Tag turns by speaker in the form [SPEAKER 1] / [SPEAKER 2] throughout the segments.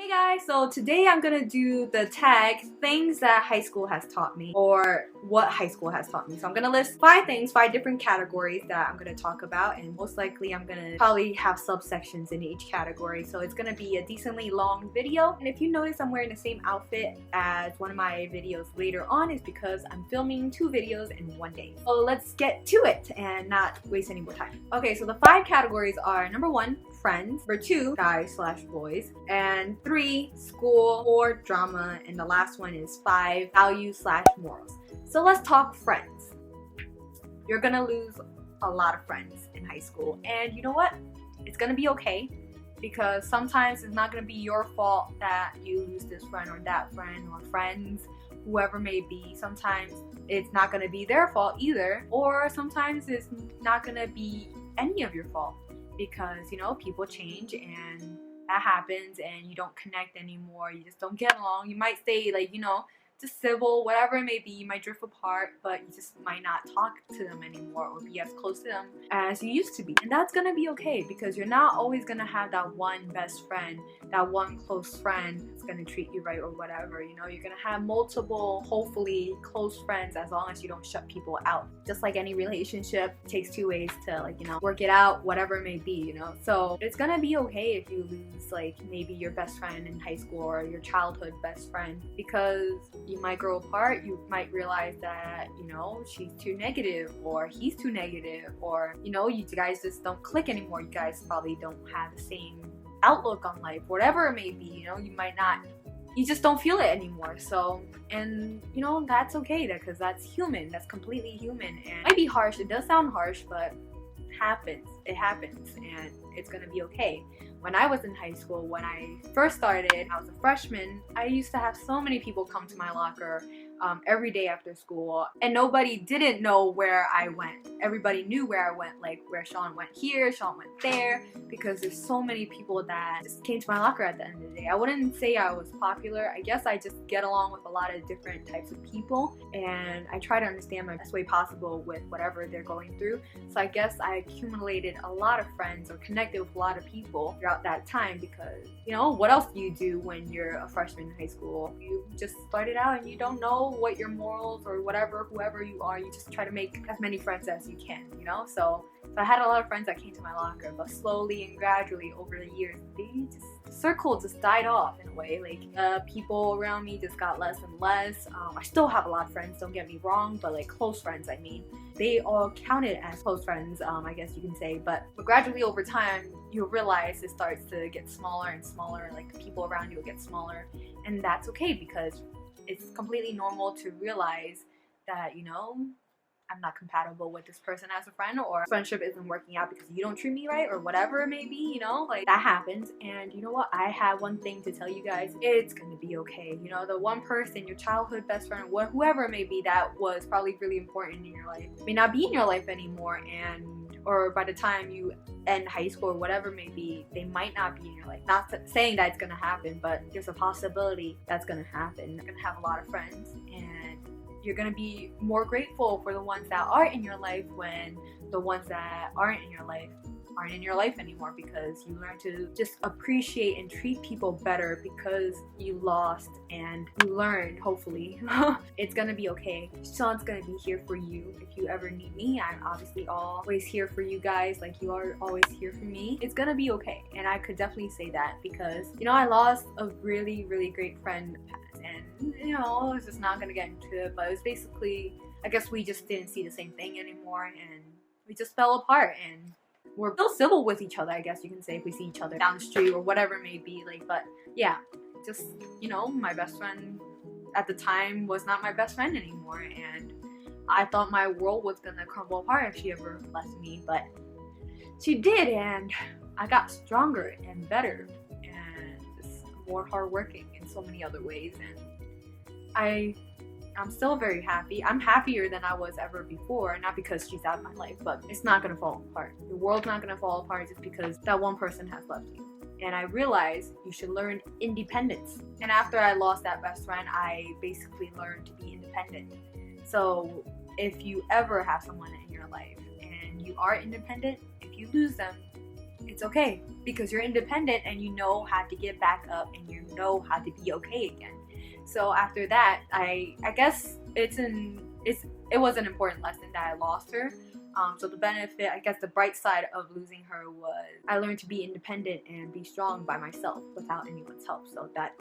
[SPEAKER 1] Guys, so today I'm gonna do the tag things that high school has taught me, or what high school has taught me. So I'm gonna list 5 different categories that I'm gonna talk about, and most likely I'm gonna probably have subsections in each category, so it's gonna be a decently long video. And if you notice I'm wearing the same outfit as one of my videos later on, is because I'm filming 2 videos in one day. So let's get to it and not waste any more time. Okay, so the 5 categories are: number 1, friends; number 2, guys/boys; and 3, school; 4, drama; and the last one is 5, values/morals. So let's talk friends. You're gonna lose a lot of friends in high school, and you know what? It's gonna be okay, because sometimes it's not gonna be your fault that you lose this friend or that friend or friends, whoever may be. Sometimes it's not gonna be their fault either, or sometimes it's not gonna be any of your fault, because you know, people change and that happens, and you don't connect anymore, you just don't get along. You might stay, like, you know, just civil, whatever it may be. You might drift apart, but you just might not talk to them anymore or be as close to them as you used to be. And that's gonna be okay, because you're not always gonna have that one best friend, that one close friend that's gonna treat you right or whatever. You know, you're gonna have multiple, hopefully close friends, as long as you don't shut people out. Just like any relationship, it takes 2 ways to, like, you know, work it out, whatever it may be, you know. So it's gonna be okay if you lose, like, maybe your best friend in high school or your childhood best friend, because you might grow apart. You might realize that, you know, she's too negative or he's too negative, or, you know, you guys just don't click anymore. You guys probably don't have the same outlook on life, whatever it may be. You know, you just don't feel it anymore. So, and you know, that's okay, because that's human. That's completely human, and it might be harsh. It does sound harsh, but it happens, and it's gonna be okay. When I was in high school, when I first started, I was a freshman, I used to have so many people come to my locker every day after school, and nobody didn't know where I went. Everybody knew where I went, like where Sean went here, Sean went there, because there's so many people that just came to my locker at the end of the day. I wouldn't say I was popular. I guess I just get along with a lot of different types of people, and I try to understand my best way possible with whatever they're going through. So I guess I accumulated a lot of friends, or connected with a lot of people throughout that time, because, you know, what else do you do when you're a freshman in high school? You just started out and you don't know what your morals or whatever, whoever you are, you just try to make as many friends as you can, you know. So I had a lot of friends that came to my locker, but slowly and gradually over the years, the circle just died off in a way. Like, people around me just got less and less. I still have a lot of friends, don't get me wrong, but like close friends, I mean, they all counted as close friends, I guess you can say. But gradually over time, you'll realize it starts to get smaller and smaller, like the people around you will get smaller, and that's okay, because it's completely normal to realize that, you know, I'm not compatible with this person as a friend, or friendship isn't working out because you don't treat me right, or whatever it may be, you know, like that happens. And you know what? I have one thing to tell you guys: it's gonna be okay. You know, the one person, your childhood best friend, whoever it may be, that was probably really important in your life, may not be in your life anymore, or by the time you end high school or whatever it may be, they might not be in your life. Not saying that it's gonna happen, but there's a possibility that's gonna happen. You're gonna have a lot of friends, and you're gonna be more grateful for the ones that are in your life when the ones that aren't in your life anymore, because you learn to just appreciate and treat people better because you lost and you learned, hopefully. It's gonna be okay. Sean's gonna be here for you if you ever need me. I'm obviously always here for you guys, like you are always here for me. It's gonna be okay, and I could definitely say that because, you know, I lost a really, really great friend, and, you know, I was just not gonna get into it, but it was basically, I guess we just didn't see the same thing anymore, and we just fell apart, and we're still civil with each other, I guess you can say, if we see each other down the street or whatever it may be. Like, but yeah, just, you know, my best friend at the time was not my best friend anymore, and I thought my world was gonna crumble apart if she ever left me, but she did, and I got stronger and better and just more hardworking in so many other ways, and I'm still very happy. I'm happier than I was ever before, not because she's out of my life, but it's not gonna fall apart. The world's not gonna fall apart just because that one person has left you. And I realized you should learn independence. And after I lost that best friend, I basically learned to be independent. So if you ever have someone in your life and you are independent, if you lose them, it's okay because you're independent and you know how to get back up and you know how to be okay again. So after that, I guess it was an important lesson that I lost her. So the benefit, I guess the bright side of losing her was I learned to be independent and be strong by myself without anyone's help. So that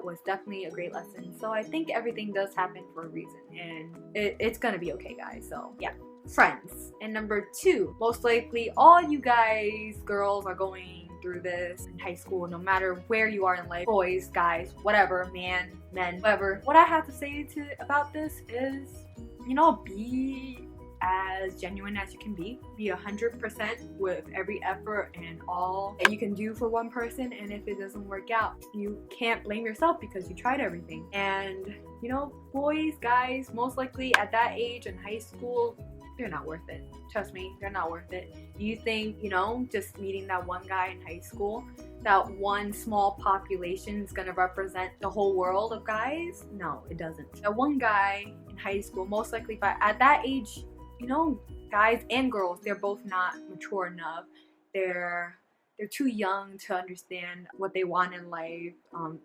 [SPEAKER 1] was definitely a great lesson. So I think everything does happen for a reason, and it's gonna be okay, guys. So yeah. Friends. And number 2, most likely all you guys, girls, are going through this in high school, no matter where you are in life, boys, guys, whatever, men, whatever. What I have to say about this is, you know, be as genuine as you can be 100% with every effort and all that you can do for one person. And if it doesn't work out, you can't blame yourself because you tried everything. And you know, boys, guys, most likely at that age in high school, they're not worth it. Trust me, they're not worth it. You think, you know, just meeting that one guy in high school, that one small population is gonna represent the whole world of guys? No, it doesn't. That one guy in high school, most likely at that age, you know, guys and girls, they're both not mature enough. They're too young to understand what they want in life.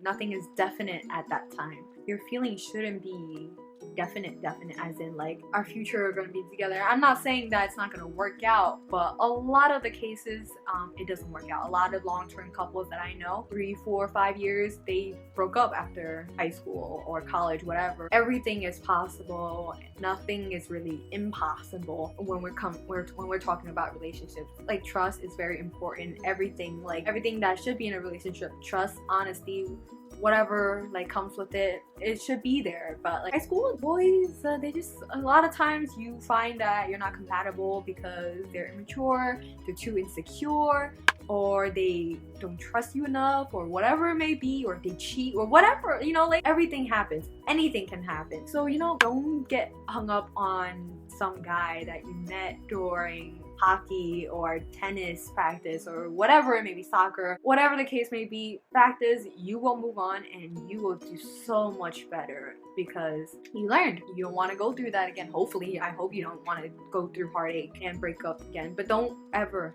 [SPEAKER 1] Nothing is definite at that time. Your feelings shouldn't be definite as in like our future are going to be together. I'm not saying that it's not going to work out, but a lot of the cases it doesn't work out. A lot of long-term couples that I know, 3, 4, 5 years, they broke up after high school or college, whatever. Everything is possible. Nothing is really impossible when we're talking about relationships. Like, trust is very important. Everything that should be in a relationship, trust, honesty, whatever like comes with it, it should be there. But like high school boys, they just, a lot of times you find that you're not compatible because they're immature, they're too insecure, or they don't trust you enough, or whatever it may be, or they cheat, or whatever, you know, like everything happens. Anything can happen. So, you know, don't get hung up on some guy that you met during hockey or tennis practice or whatever it may be, soccer, whatever the case may be. Fact is, you will move on and you will do so much better because you learned. You don't want to go through that again. Hopefully, I hope you don't want to go through heartache and break up again. But don't ever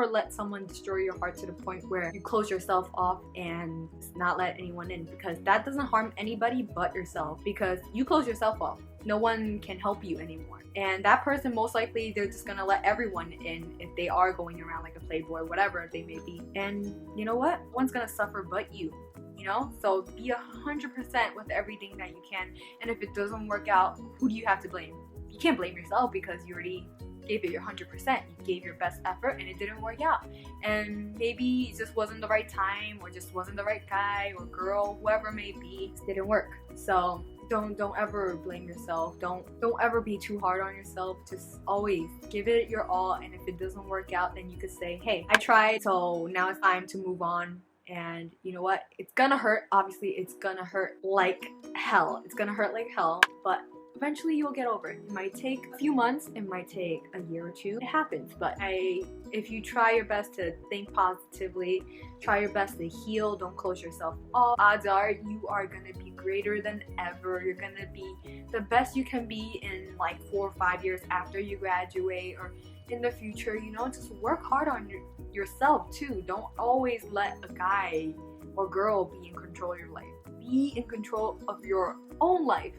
[SPEAKER 1] let someone destroy your heart to the point where you close yourself off and not let anyone in, because that doesn't harm anybody but yourself, because you close yourself off. No one can help you anymore. And that person, most likely, they're just gonna let everyone in if they are going around like a playboy, whatever they may be. And you know what? No one's gonna suffer but you. You know? So be 100% with everything that you can. And if it doesn't work out, who do you have to blame? You can't blame yourself because you already gave it your 100%. You gave your best effort and it didn't work out. And maybe it just wasn't the right time, or just wasn't the right guy or girl, whoever it may be, it didn't work. So don't ever blame yourself. Don't ever be too hard on yourself. Just always give it your all, and if it doesn't work out, then you could say, hey, I tried, so now it's time to move on. And you know what? It's gonna hurt. Obviously, it's gonna hurt like hell. It's gonna hurt like hell, but eventually you'll get over it. It might take a few months, it might take a year or two. It happens, but if you try your best to think positively, try your best to heal, don't close yourself off, odds are you are gonna be greater than ever. You're gonna be the best you can be in like 4 or 5 years after you graduate, or in the future. You know, just work hard on yourself too. Don't always let a guy or girl be in control of your life. Be in control of your own life.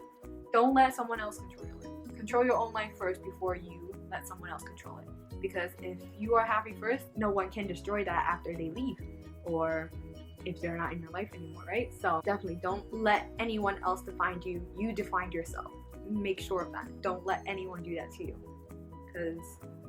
[SPEAKER 1] Don't let someone else control your life. Control your own life first before you let someone else control it. Because if you are happy first, no one can destroy that after they leave, or if they're not in your life anymore, right? So definitely don't let anyone else define you. You defined yourself. Make sure of that. Don't let anyone do that to you, because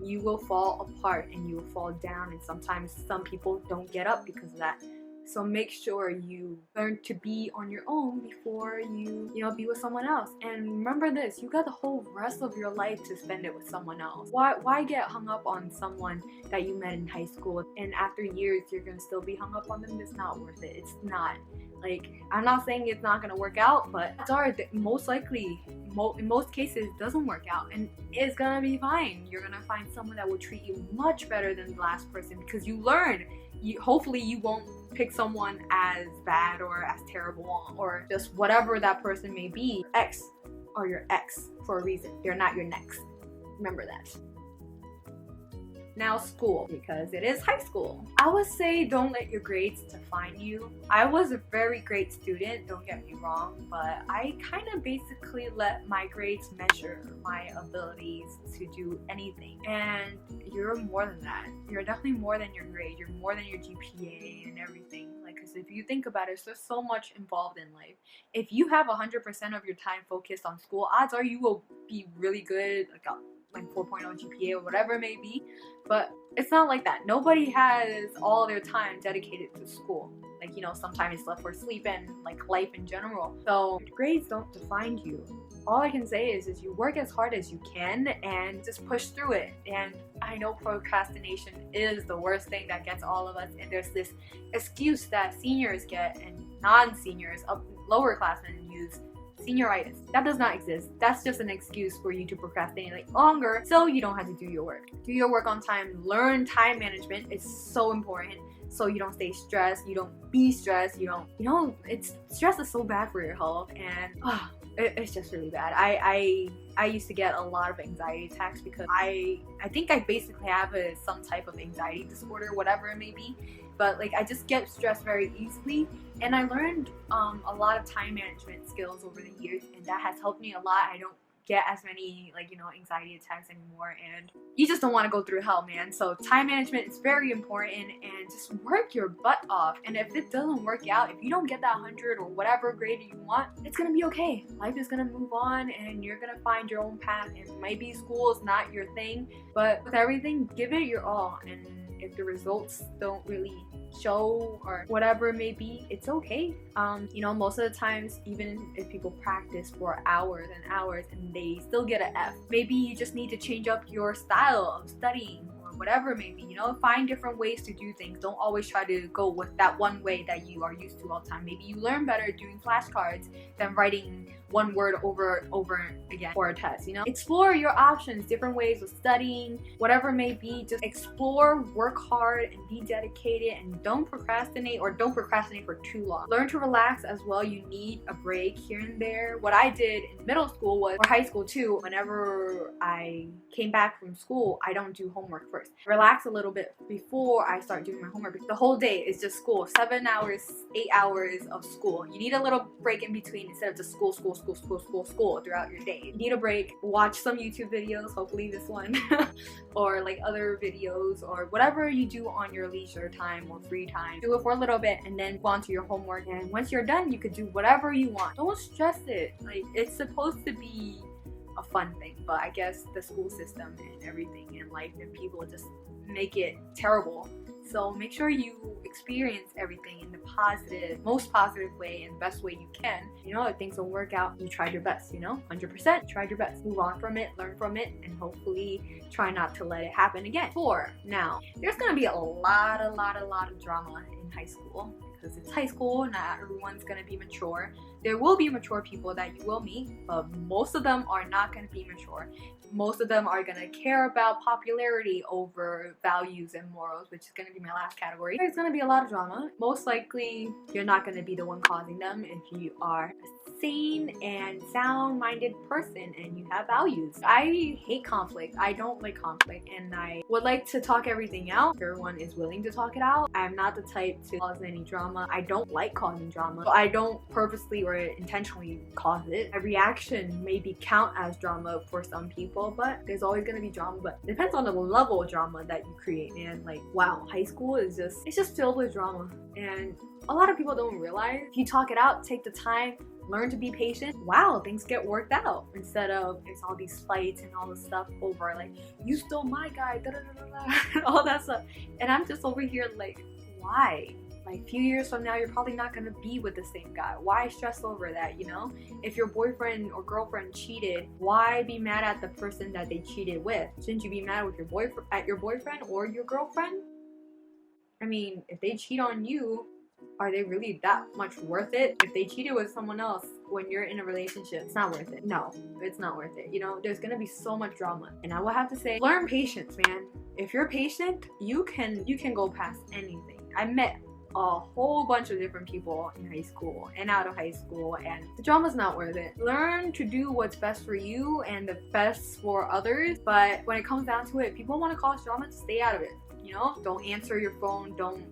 [SPEAKER 1] you will fall apart and you will fall down, and sometimes some people don't get up because of that. So make sure you learn to be on your own before you be with someone else. And remember this, you got the whole rest of your life to spend it with someone else. Why get hung up on someone that you met in high school, and after years you're gonna still be hung up on them? It's not worth it. It's not. Like, I'm not saying it's not gonna work out, but odds are that most likely, in most cases, it doesn't work out, and it's gonna be fine. You're gonna find someone that will treat you much better than the last person, because you learn. Hopefully you won't pick someone as bad or as terrible or just whatever that person may be. Ex are your ex for a reason. They're not your next. Remember that. Now school, because it is high school. I would say don't let your grades define you. I was a very great student, don't get me wrong, but I kind of basically let my grades measure my abilities to do anything. And you're more than that. You're definitely more than your grade. You're more than your GPA and everything. Like, because if you think about it, there's so much involved in life. If you have 100% of your time focused on school, odds are you will be really good, like 4.0 GPA or whatever it may be. But it's not like that. Nobody has all their time dedicated to school. Like, you know, sometimes it's left for sleep and like life in general. So grades don't define you. All I can say is you work as hard as you can and just push through it. And I know procrastination is the worst thing that gets all of us, and there's this excuse that seniors get and non-seniors, lower classmen use, senioritis. That does not exist. That's just an excuse for you to procrastinate longer so you don't have to do your work. Do your work on time. Learn time management. It's so important, so you don't stay stressed, you don't be stressed, stress is so bad for your health, and it's just really bad. I used to get a lot of anxiety attacks because I think I basically have some type of anxiety disorder, whatever it may be. But like, I just get stressed very easily, and I learned a lot of time management skills over the years, and that has helped me a lot. I don't get as many anxiety attacks anymore, and you just don't want to go through hell, man. So time management is very important, and just work your butt off. And if it doesn't work out, if you don't get that 100 or whatever grade you want, it's gonna be okay. Life is gonna move on, and you're gonna find your own path. And maybe school is not your thing, but with everything, give it your all. And if the results don't really show or whatever it may be, it's okay. Most of the times, even if people practice for hours and hours and they still get an F, maybe you just need to change up your style of studying or whatever it may be. Find different ways to do things. Don't always try to go with that one way that you are used to all the time. Maybe you learn better doing flashcards than writing one word over again for a test. Explore your options, different ways of studying, whatever it may be. Just explore, work hard, and be dedicated, and don't procrastinate, or don't procrastinate for too long. Learn to relax as well. You need a break here and there. What I did in middle school was, or high school too, whenever I came back from school, I don't do homework first. Relax a little bit before I start doing my homework. The whole day is just school. 7 hours, 8 hours of school. You need a little break in between instead of just school throughout your day. You need a break. Watch some YouTube videos, hopefully this one, or like other videos, or whatever you do on your leisure time or free time. Do it for a little bit and then go on to your homework. And once you're done, you could do whatever you want. Don't stress it. Like, it's supposed to be a fun thing, but I guess the school system and everything in life and people just make it terrible. So make sure you experience everything in the most positive way and best way you can. If things don't work out, you tried your best, 100% tried your best. Move on from it, learn from it, and hopefully try not to let it happen again. Now, there's gonna be a lot of drama in high school, because it's high school, not everyone's gonna be mature. There will be mature people that you will meet, but most of them are not gonna be mature. Most of them are gonna care about popularity over values and morals, which is gonna be my last category. There's gonna be a lot of drama. Most likely, you're not gonna be the one causing them if you are a sane and sound-minded person and you have values. I hate conflict. I don't like conflict, and I would like to talk everything out. Everyone is willing to talk it out. I'm not the type to cause any drama. I don't like causing drama, so I don't purposely or intentionally cause it. A reaction maybe count as drama for some people, but there's always gonna be drama. But it depends on the level of drama that you create. And like, wow, high school is just filled with drama, and a lot of people don't realize if you talk it out, take the time, learn to be patient, wow, things get worked out, instead of it's all these fights and all this stuff over like, you stole my guy, da da da da, all that stuff. And I'm just over here like, why? Like, a few years from now, you're probably not gonna be with the same guy. Why stress over that, If your boyfriend or girlfriend cheated, why be mad at the person that they cheated with? Shouldn't you be mad with your boyfriend or your girlfriend? I mean, if they cheat on you, are they really that much worth it? If they cheated with someone else when you're in a relationship, it's not worth it. No, it's not worth it. There's gonna be so much drama. And I will have to say, learn patience, man. If you're patient, you can go past anything. I met a whole bunch of different people in high school and out of high school, and the drama's not worth it. Learn to do what's best for you and the best for others, but when it comes down to it, people want to cause drama, to stay out of it. You know, don't answer your phone, don't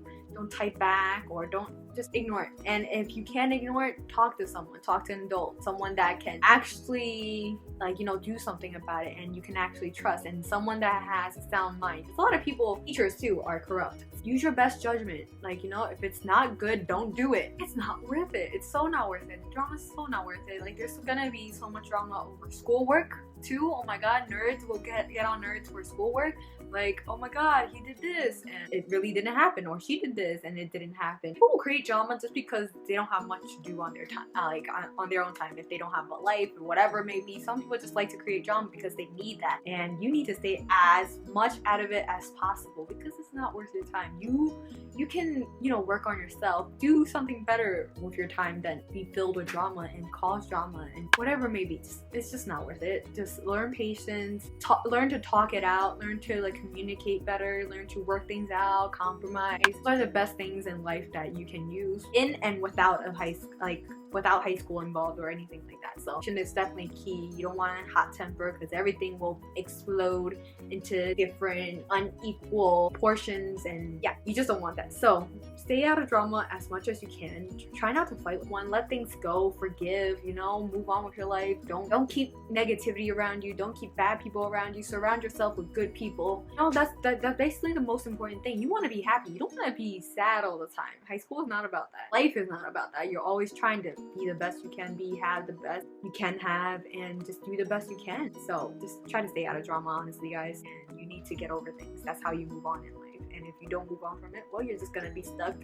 [SPEAKER 1] type back, or don't, just ignore it. And if you can't ignore it, talk to someone, talk to an adult, someone that can actually, like, you know, do something about it and you can actually trust, and someone that has a sound mind. Because a lot of people, teachers too, are corrupt. Use your best judgment. Like, you know, if it's not good, don't do it. It's not worth it. It's so not worth it. Drama's so not worth it. Like, there's gonna be so much drama over schoolwork too. Oh my god, nerds will get on nerds for schoolwork. Like, oh my god, he did this and it really didn't happen, or she did this and it didn't happen. People will create drama just because they don't have much to do on their time, like on their own time, if they don't have a life or whatever it may be. Some people just like to create drama because they need that, and you need to stay as much out of it as possible because it's not worth your time. You can, you know, work on yourself, do something better with your time than be filled with drama and cause drama and whatever it may be. It's just not worth it. Just learn patience, learn to talk it out, learn to like communicate better, learn to work things out, compromise. Those are the best things in life that you can use in and without a without high school involved or anything like that. So it's definitely key. You don't want a hot temper because everything will explode into different unequal portions, and yeah, you just don't want that. So stay out of drama as much as you can. Try not to fight with one. Let things go. Forgive, you know, move on with your life. Don't keep negativity around you. Don't keep bad people around you. Surround yourself with good people. You know, that's basically the most important thing. You want to be happy. You don't want to be sad all the time. High school is not about that. Life is not about that. You're always trying to be the best you can be, have the best you can have, and just do the best you can. So just try to stay out of drama, honestly, guys. And you need to get over things. That's how you move on in life. And if you don't move on from it, well, you're just gonna be stuck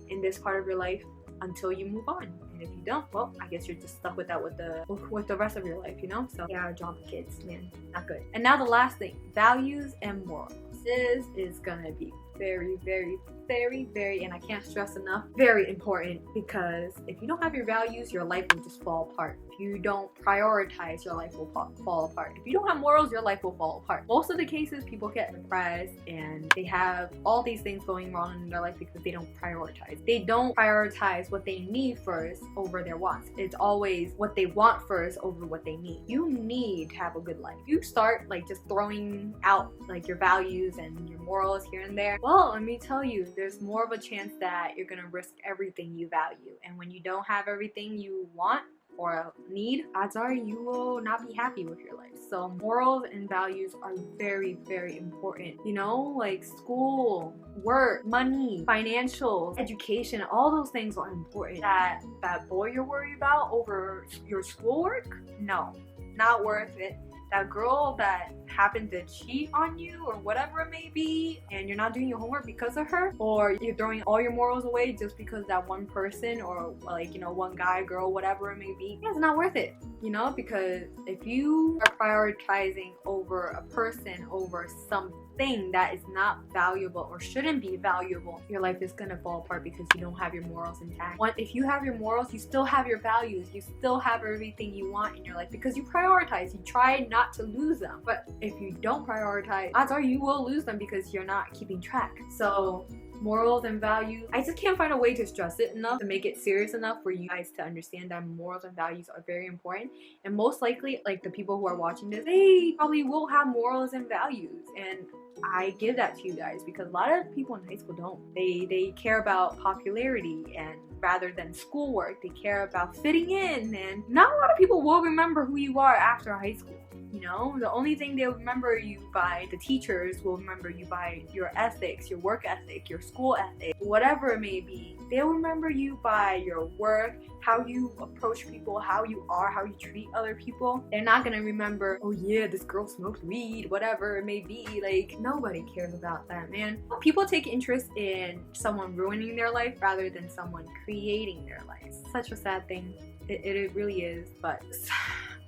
[SPEAKER 1] in this part of your life until you move on. And if you don't, well, I guess you're just stuck with that with the rest of your life, you know? So yeah, drama kids, man, not good. And now the last thing, values and morals. This is gonna be very, very, very, very, and I can't stress enough, very important, because if you don't have your values, your life will just fall apart. If you don't prioritize, your life will fall apart. If you don't have morals, your life will fall apart. Most of the cases, people get depressed and they have all these things going wrong in their life because they don't prioritize. They don't prioritize what they need first over their wants. It's always what they want first over what they need. You need to have a good life. If you start like just throwing out like your values and your morals here and there, well, let me tell you, there's more of a chance that you're gonna risk everything you value. And when you don't have everything you want or need, odds are you will not be happy with your life. So morals and values are very, very important. You know, like school, work, money, financial, education, all those things are important. That boy you're worried about over your schoolwork, no, not worth it. That girl that happened to cheat on you or whatever it may be, and you're not doing your homework because of her, or you're throwing all your morals away just because that one person, or like, you know, one guy, girl, whatever it may be, it's not worth it, you know? Because if you are prioritizing over a person over something that is not valuable or shouldn't be valuable, your life is gonna fall apart because you don't have your morals intact. If you have your morals, you still have your values, you still have everything you want in your life because you prioritize. You try not to lose them. But if you don't prioritize, odds are you will lose them because you're not keeping track. So morals and values, I just can't find a way to stress it enough, to make it serious enough for you guys to understand that morals and values are very important. And most likely, like the people who are watching this, they probably will have morals and values, and I give that to you guys because a lot of people in high school don't. They care about popularity, and rather than schoolwork, they care about fitting in, and not a lot of people will remember who you are after high school. You know, the only thing they'll remember you by, the teachers will remember you by your ethics, your work ethic, your school ethic, whatever it may be. They'll remember you by your work, how you approach people, how you are, how you treat other people. They're not gonna remember, oh yeah, this girl smoked weed, whatever it may be. Like, nobody cares about that, man. People take interest in someone ruining their life rather than someone creating their life. Such a sad thing. It really is, but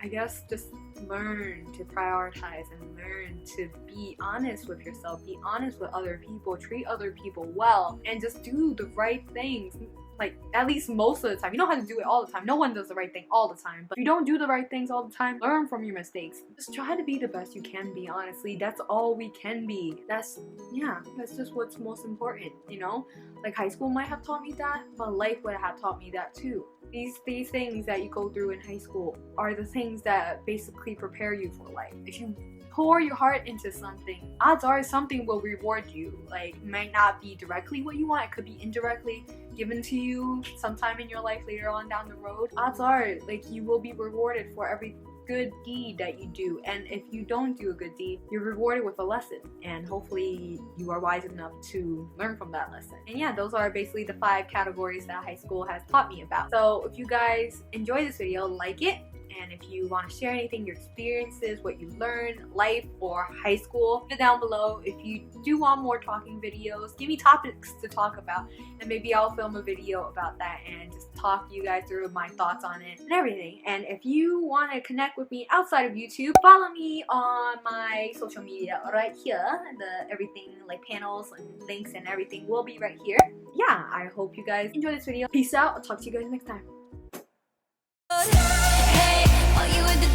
[SPEAKER 1] I guess just learn to prioritize and learn to be honest with yourself, be honest with other people, treat other people well, and just do the right things. Like, at least most of the time. You don't have to do it all the time. No one does the right thing all the time. But if you don't do the right things all the time, learn from your mistakes. Just try to be the best you can be, honestly. That's all we can be. That's just what's most important, you know? Like, high school might have taught me that, but life would have taught me that too. These things that you go through in high school are the things that basically prepare you for life. If you pour your heart into something, odds are something will reward you. Like, it might not be directly what you want, it could be indirectly given to you sometime in your life later on down the road. Odds are, like, you will be rewarded for every good deed that you do, and if you don't do a good deed, you're rewarded with a lesson, and hopefully you are wise enough to learn from that lesson. And yeah, those are basically the 5 categories that high school has taught me about. So if you guys enjoy this video, like it. And if you want to share anything, your experiences, what you learned, life or high school, put it down below. If you do want more talking videos, give me topics to talk about, and maybe I'll film a video about that and just talk you guys through my thoughts on it and everything. And if you want to connect with me outside of YouTube, follow me on my social media right here. Everything like panels and links and everything will be right here. Yeah, I hope you guys enjoy this video. Peace out. I'll talk to you guys next time.
[SPEAKER 2] Hey, all you with the